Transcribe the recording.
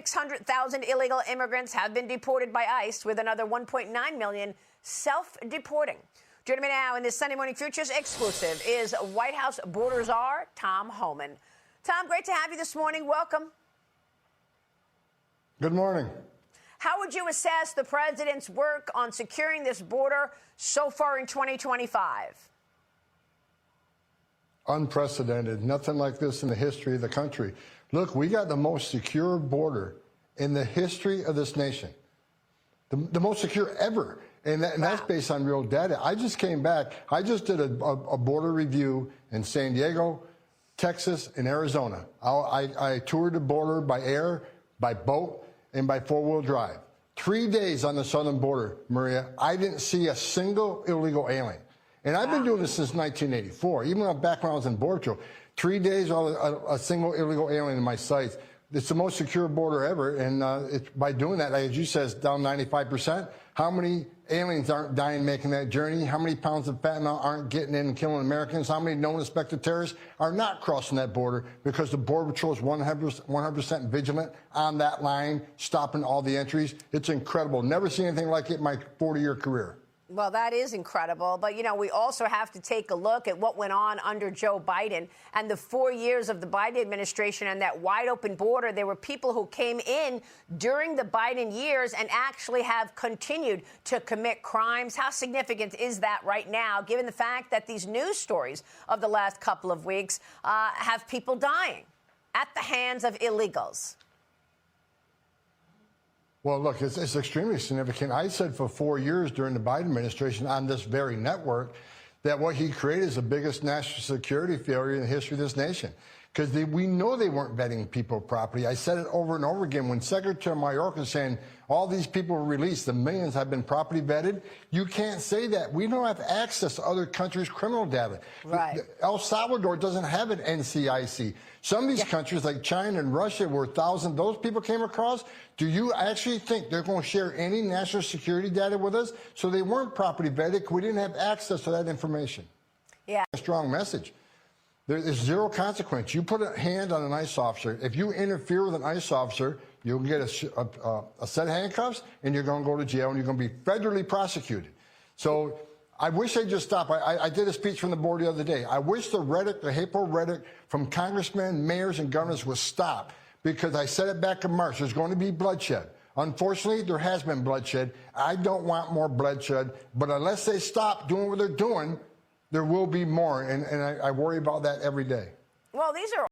600,000 illegal immigrants have been deported by ICE, with another 1.9 million self-deporting. Joining me now in this Sunday Morning Futures exclusive is White House border czar Tom Homan. Tom, great to have you this morning. Welcome. Good morning. How would you assess the president's work on securing this border so far in 2025? Unprecedented. Nothing like this in the history of the country. Look, we got the most secure border in the history of this nation. The most secure ever. And that's based on real data. I just came back. I just did a border review in San Diego, Texas, and Arizona. I toured the border by air, by boat, and by four-wheel drive. 3 days on the southern border, Maria. I didn't see a single illegal alien. And I've been doing this since 1984, even back when I was in Border Patrol. 3 days, a single illegal alien in my sights. It's the most secure border ever, and by doing that, as you said, it's down 95%. How many aliens aren't dying making that journey? How many pounds of fentanyl aren't getting in and killing Americans? How many known suspected terrorists are not crossing that border because the Border Patrol is 100% vigilant on that line, stopping all the entries? It's incredible. Never seen anything like it in my 40-year career. Well, that is incredible. But, you know, we also have to take a look at what went on under Joe Biden and the 4 years of the Biden administration and that wide open border. There were people who came in during the Biden years and actually have continued to commit crimes. How significant is that right now, given the fact that these news stories of the last couple of weeks have people dying at the hands of illegals? Well, look, it's extremely significant. I said for 4 years during the Biden administration on this very network that what he created is the biggest national security failure in the history of this nation. Because we know they weren't vetting people properly. I said it over and over again. When Secretary Mayorkas is saying all these people were released, the millions have been properly vetted, you can't say that. We don't have access to other countries' criminal data. Right. El Salvador doesn't have an NCIC. Some of these countries like China and Russia where those people came across, do you actually think they're going to share any national security data with us? So they weren't properly vetted. We didn't have access to that information. Yeah. A strong message. There is zero consequence. You put a hand on an ICE officer. If you interfere with an ICE officer, you'll get a set of handcuffs, and you're going to go to jail, and you're going to be federally prosecuted. So I wish they'd just stop. I did a speech from the board the other day. I wish the rhetoric, the hateful rhetoric from congressmen, mayors, and governors would stop, because I said it back in March. There's going to be bloodshed. Unfortunately, there has been bloodshed. I don't want more bloodshed, but unless they stop doing what they're doing, there will be more, and I worry about that every day. Well, these are